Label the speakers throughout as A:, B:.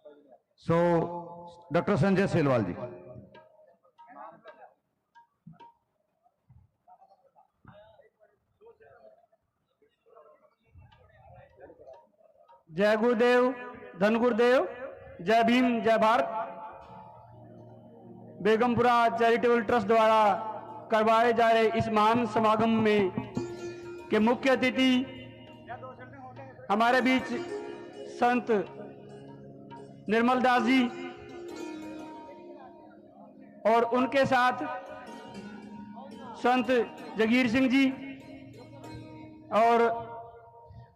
A: So doctor Sanjay cell wall जी।
B: जय गुरुदेव, धन गुरुदेव, जय भीम, जय भारत। बेगमपुरा चैरिटेबल ट्रस्ट द्वारा करवाए जा रहे इस महान समागम में के मुख्य अतिथि हमारे बीच संत निर्मल दास जी और उनके साथ संत जगीर सिंह जी और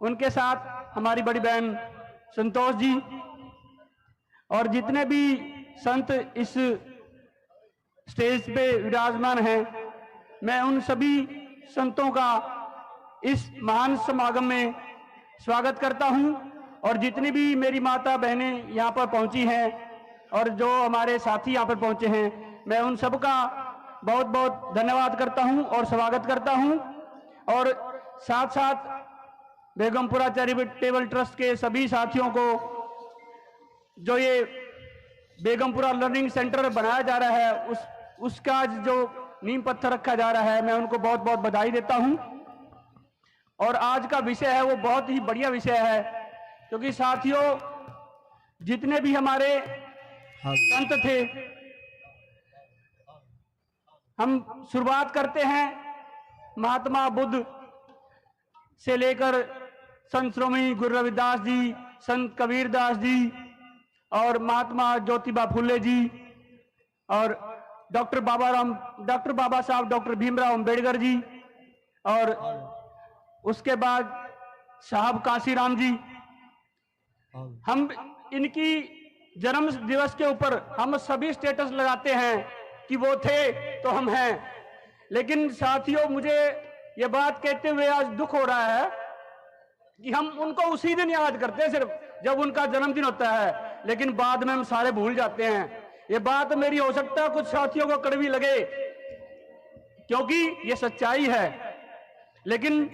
B: उनके साथ हमारी बड़ी बहन संतोष जी और जितने भी संत इस स्टेज पे विराजमान हैं, मैं उन सभी संतों का इस महान समागम में स्वागत करता हूं। और जितनी भी मेरी माता बहनें यहाँ पर पहुंची हैं और जो हमारे साथी यहाँ पर पहुंचे हैं, मैं उन सबका बहुत बहुत धन्यवाद करता हूं और स्वागत करता हूं। और साथ साथ बेगमपुरा चैरिटेबल ट्रस्ट के सभी साथियों को, जो ये बेगमपुरा लर्निंग सेंटर बनाया जा रहा है उसका जो नींव पत्थर रखा जा रहा है, मैं उनको बहुत बहुत बधाई देता हूं। और आज का विषय है वो बहुत ही बढ़िया विषय है, क्योंकि साथियों जितने भी हमारे संत थे, हम शुरुआत करते हैं महात्मा बुद्ध से लेकर संत श्रोमणी गुरु रविदास जी, संत कबीर दास जी और महात्मा ज्योतिबा फुले जी और डॉक्टर बाबा साहब डॉक्टर भीमराव अंबेडकर जी और उसके बाद साहब काशीराम जी। हम इनकी जन्म दिवस के ऊपर हम सभी स्टेटस लगाते हैं कि वो थे तो हम हैं, लेकिन साथियों मुझे ये बात कहते हुए आज दुख हो रहा है कि हम उनको उसी दिन याद करते हैं, सिर्फ जब उनका जन्मदिन होता है, लेकिन बाद में हम सारे भूल जाते हैं। ये बात मेरी हो सकता है कुछ साथियों को कड़वी लगे, क्योंकि ये सच्चाई है, लेकिन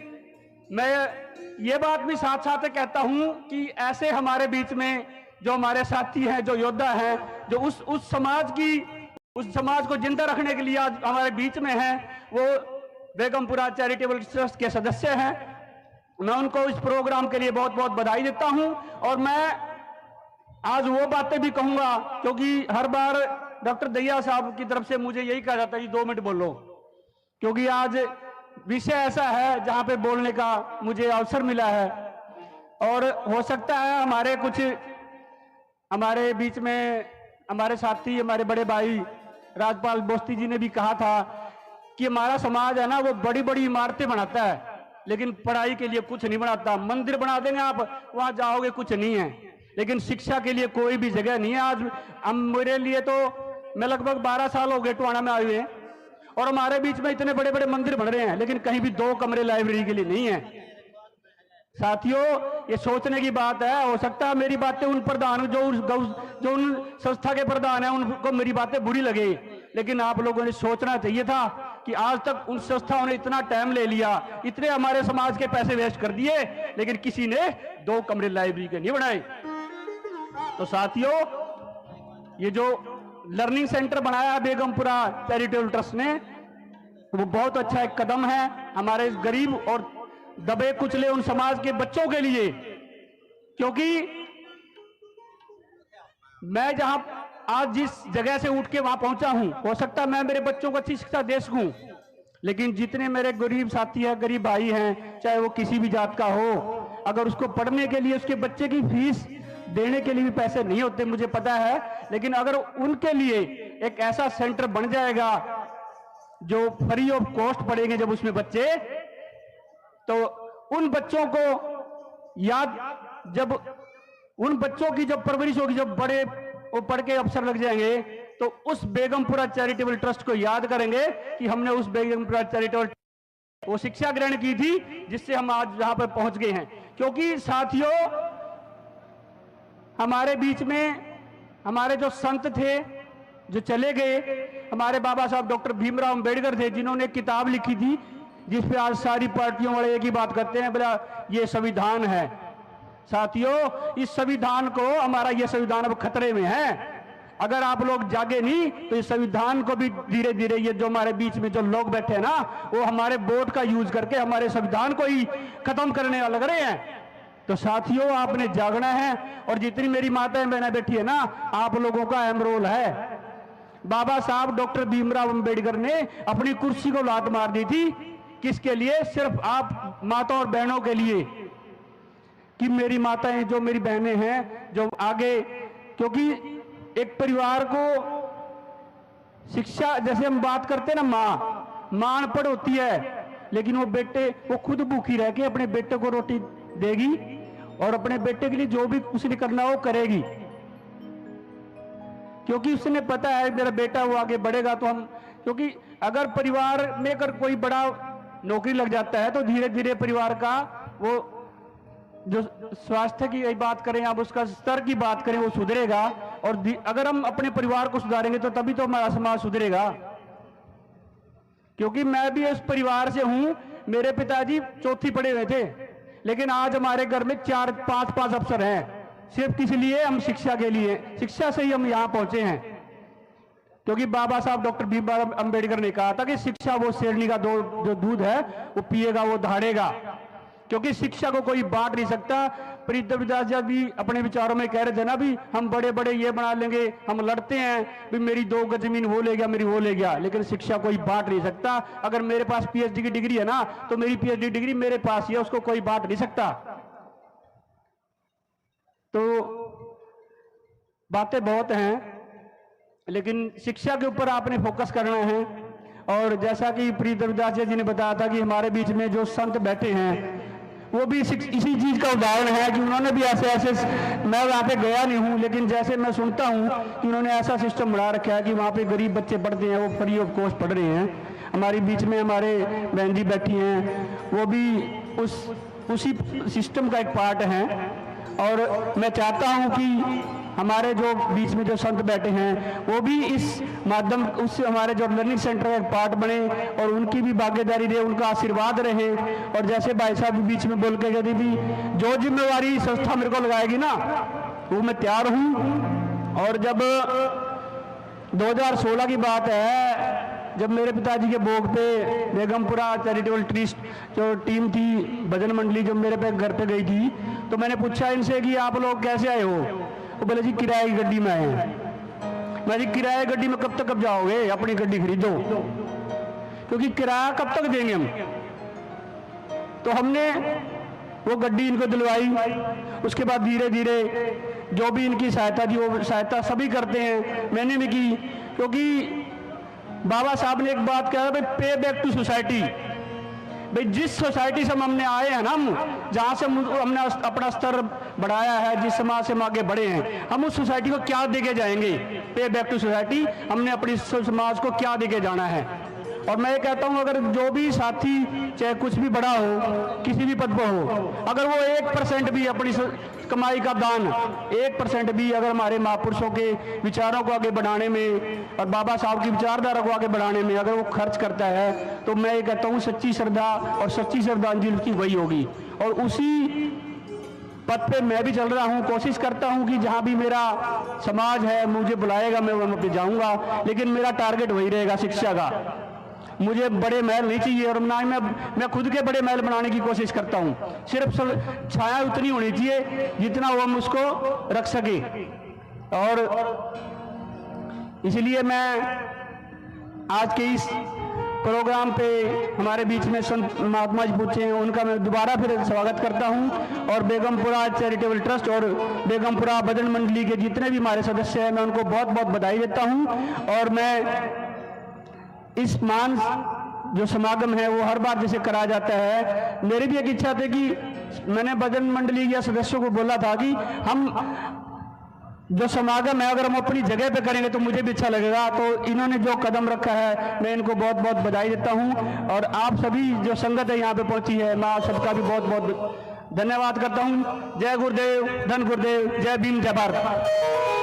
B: मैं ये बात भी साथ साथ कहता हूं कि ऐसे हमारे बीच में जो हमारे साथी हैं, जो योद्धा हैं, जो उस समाज को जिंदा रखने के लिए आज हमारे बीच में हैं, वो बेगमपुरा चैरिटेबल ट्रस्ट के सदस्य हैं। मैं उनको इस प्रोग्राम के लिए बहुत बहुत बधाई देता हूं। और मैं आज वो बातें भी कहूंगा, क्योंकि हर बार डॉक्टर दैया साहब की तरफ से मुझे यही कहा जाता है कि 2 मिनट बोलो, क्योंकि आज विषय ऐसा है जहां पे बोलने का मुझे अवसर मिला है। और हो सकता है हमारे बीच में हमारे साथी, हमारे बड़े भाई राजपाल बोस्ती जी ने भी कहा था कि हमारा समाज है ना, वो बड़ी बड़ी इमारतें बनाता है, लेकिन पढ़ाई के लिए कुछ नहीं बनाता। मंदिर बना देंगे आप, वहां जाओगे कुछ नहीं है, लेकिन शिक्षा के लिए कोई भी जगह नहीं है। आज हम, मेरे लिए तो मैं लगभग 12 साल हो गए टोहाना में आए हुए, और हमारे बीच में इतने बड़े बड़े मंदिर बन रहे हैं, लेकिन कहीं भी 2 कमरे लाइब्रेरी के लिए नहीं है। साथियों ये सोचने की बात है। हो सकता है मेरी बातें उन प्रधान जो उन संस्था के प्रधान हैं उनको मेरी बातें बुरी लगे, लेकिन आप लोगों ने सोचना चाहिए था कि आज तक उन संस्थाओं ने इतना टाइम ले लिया, इतने हमारे समाज के पैसे वेस्ट कर दिए, लेकिन किसी ने 2 कमरे लाइब्रेरी के नहीं बनाए। तो साथियों ये जो लर्निंग सेंटर बनाया है बेगमपुरा चैरिटेबल ट्रस्ट ने, वो बहुत अच्छा एक कदम है हमारे गरीब और दबे कुचले उन समाज के बच्चों के लिए। क्योंकि मैं जहां आज जिस जगह से उठ के वहां पहुंचा हूं, हो सकता है मैं मेरे बच्चों को अच्छी शिक्षा दे सकूं, लेकिन जितने मेरे गरीब साथी हैं, गरीब भाई हैं, चाहे वो किसी भी जात का हो, अगर उसको पढ़ने के लिए, उसके बच्चे की फीस देने के लिए भी पैसे नहीं होते, मुझे पता है, लेकिन अगर उनके लिए एक ऐसा सेंटर बन जाएगा जो फ्री ऑफ कॉस्ट पढ़ेंगे जब उसमें बच्चे, तो उन बच्चों को उन बच्चों की जब परवरिश होगी, जब बड़े वो पढ़ के अफसर लग जाएंगे, तो उस बेगमपुरा चैरिटेबल ट्रस्ट को याद करेंगे कि हमने उस बेगमपुरा चैरिटेबल वो शिक्षा ग्रहण की थी जिससे हम आज यहां पर पहुंच गए हैं। क्योंकि साथियों हमारे बीच में हमारे जो संत थे जो चले गए, हमारे बाबा साहब डॉक्टर भीमराव अंबेडकर थे, जिन्होंने किताब लिखी थी जिस पे आज सारी पार्टियों वाले एक ही बात करते हैं, बोला ये संविधान है। साथियों, इस संविधान को, हमारा यह संविधान अब खतरे में है। अगर आप लोग जागे नहीं तो इस संविधान को भी धीरे धीरे, ये जो हमारे बीच में जो लोग बैठे हैं ना, वो हमारे वोट का यूज करके हमारे संविधान को ही खत्म करने लग रहे हैं। तो साथियों, आपने जागना है। और जितनी मेरी माताएं बहनें बैठी है ना, आप लोगों का अहम रोल है। बाबा साहब डॉक्टर भीमराव अंबेडकर ने अपनी कुर्सी को लात मार दी थी, किसके लिए? सिर्फ आप माता और बहनों के लिए, कि मेरी माताएं, जो मेरी बहनें हैं, जो आगे, क्योंकि एक परिवार को शिक्षा, जैसे हम बात करते हैं ना, मां अनपढ़ होती है, लेकिन वो बेटे, वो खुद भूखी रह के अपने बेटे को रोटी देगी और अपने बेटे के लिए जो भी उसने करना वो करेगी, क्योंकि उसने पता है मेरा बेटा वो आगे बढ़ेगा। तो हम, क्योंकि अगर परिवार में अगर कोई बड़ा नौकरी लग जाता है तो धीरे धीरे परिवार का वो जो स्वास्थ्य की बात करें, आप उसका स्तर की बात करें, वो सुधरेगा। और अगर हम अपने परिवार को सुधारेंगे तो तभी तो हमारा समाज सुधरेगा। क्योंकि मैं भी इस परिवार से हूं, मेरे पिताजी चौथी पढ़े हुए थे, लेकिन आज हमारे घर में 4-5 अफसर हैं, सिर्फ किस लिए? हम शिक्षा के लिए, शिक्षा से ही हम यहां पहुंचे हैं। क्योंकि बाबा साहब डॉक्टर भीमराव अंबेडकर ने कहा था कि शिक्षा वो शेरनी का जो दूध है वो पिएगा, वो धाड़ेगा, क्योंकि शिक्षा को कोई बांट नहीं सकता। प्रीत रविदास जी भी अपने विचारों में कह रहे थे ना, भी हम बड़े बड़े ये बना लेंगे, हम लड़ते हैं भी मेरी 2 गज जमीन वो ले गया, मेरी वो ले गया, लेकिन शिक्षा कोई बांट नहीं सकता। अगर मेरे पास पीएचडी की डिग्री है ना, तो मेरी पीएचडी डिग्री मेरे पास ही है, उसको कोई बांट नहीं सकता। तो बातें बहुत हैं, लेकिन शिक्षा के ऊपर आपने फोकस करना है। और जैसा कि प्रीत रविदास जी ने बताया था कि हमारे बीच में जो संत बैठे हैं, वो भी इसी चीज का उदाहरण है कि उन्होंने भी ऐसे, मैं वहां पे गया नहीं हूं, लेकिन जैसे मैं सुनता हूं कि उन्होंने ऐसा सिस्टम बना रखा है कि वहां पे गरीब बच्चे पढ़ते हैं, वो फ्री ऑफ कॉस्ट पढ़ रहे हैं। हमारे बीच में हमारे बहन जी बैठी हैं, वो भी उसी सिस्टम का एक पार्ट है। और मैं चाहता हूं कि हमारे जो बीच में जो संत बैठे हैं, वो भी इस माध्यम, उससे हमारे जो लर्निंग सेंटर का एक पार्ट बने और उनकी भी भागीदारी रहे, उनका आशीर्वाद रहे। और जैसे भाई साहब बीच में बोल के यदि भी जो जिम्मेवारी संस्था मेरे को लगाएगी ना, वो मैं तैयार हूं। और जब 2016 की बात है, जब मेरे पिताजी के भोग पे बेगमपुरा चैरिटेबल ट्रस्ट जो टीम थी, भजन मंडली जो मेरे पे घर पे गई थी, तो मैंने पूछा इनसे कि आप लोग कैसे आए हो? वो बोले जी किराए की गड्डी में आए हैं। मैं जी किराए गड्डी में कब तक कब जाओगे? अपनी गड्डी खरीदो, क्योंकि किराया कब तक देंगे हम। तो हमने वो गड्डी इनको दिलवाई। उसके बाद धीरे धीरे जो भी इनकी सहायता थी, वो सहायता सभी करते हैं, मैंने भी की। क्योंकि बाबा साहब ने एक बात कहा, भाई पे बैक टू सोसाइटी। भाई जिस सोसाइटी से हमने आए हैं ना, हम जहां से हमने अपना स्तर बढ़ाया है, जिस समाज से हम आगे बढ़े हैं, हम उस सोसाइटी को क्या देके जाएंगे? पे बैक टू सोसाइटी, हमने अपनी समाज को क्या देके जाना है। और मैं ये कहता हूं, अगर जो भी साथी चाहे कुछ भी बड़ा हो, किसी भी पद पर हो, अगर वो 1% भी अपनी कमाई का दान 1% भी अगर हमारे महापुरुषों के विचारों को आगे बढ़ाने में और बाबा साहब की विचारधारा को आगे बढ़ाने में अगर वो खर्च करता है, तो मैं ये कहता हूँ सच्ची श्रद्धा और सच्ची श्रद्धांजलि उसकी वही होगी। और उसी पद पे मैं भी चल रहा हूँ, कोशिश करता हूँ कि जहाँ भी मेरा समाज है मुझे बुलाएगा, मैं वहाँ पे जाऊँगा, लेकिन मेरा टारगेट वही रहेगा, शिक्षा का। मुझे बड़े महल नहीं चाहिए, और ना ही मैं खुद के बड़े महल बनाने की कोशिश करता हूँ। सिर्फ छाया उतनी होनी चाहिए जितना वो हम उसको रख सके। और इसलिए मैं आज के इस प्रोग्राम पे हमारे बीच में संत महात्मा जी पूछे हैं, उनका मैं दोबारा फिर स्वागत करता हूं। और बेगमपुरा चैरिटेबल ट्रस्ट और बेगमपुरा भजन मंडली के जितने भी हमारे सदस्य हैं, मैं उनको बहुत बहुत बधाई देता हूं। और मैं इस मान जो समागम है वो हर बार जैसे कराया जाता है, मेरी भी एक इच्छा थी कि मैंने भजन मंडली या सदस्यों को बोला था कि हम जो समागम है अगर हम अपनी जगह पे करेंगे तो मुझे भी अच्छा लगेगा। तो इन्होंने जो कदम रखा है, मैं इनको बहुत बहुत बधाई देता हूं। और आप सभी जो संगत है यहाँ पे पहुंची है, मैं आप सबका भी बहुत बहुत धन्यवाद करता हूं। जय गुरुदेव, धन गुरुदेव, जय भीम, जय भारत।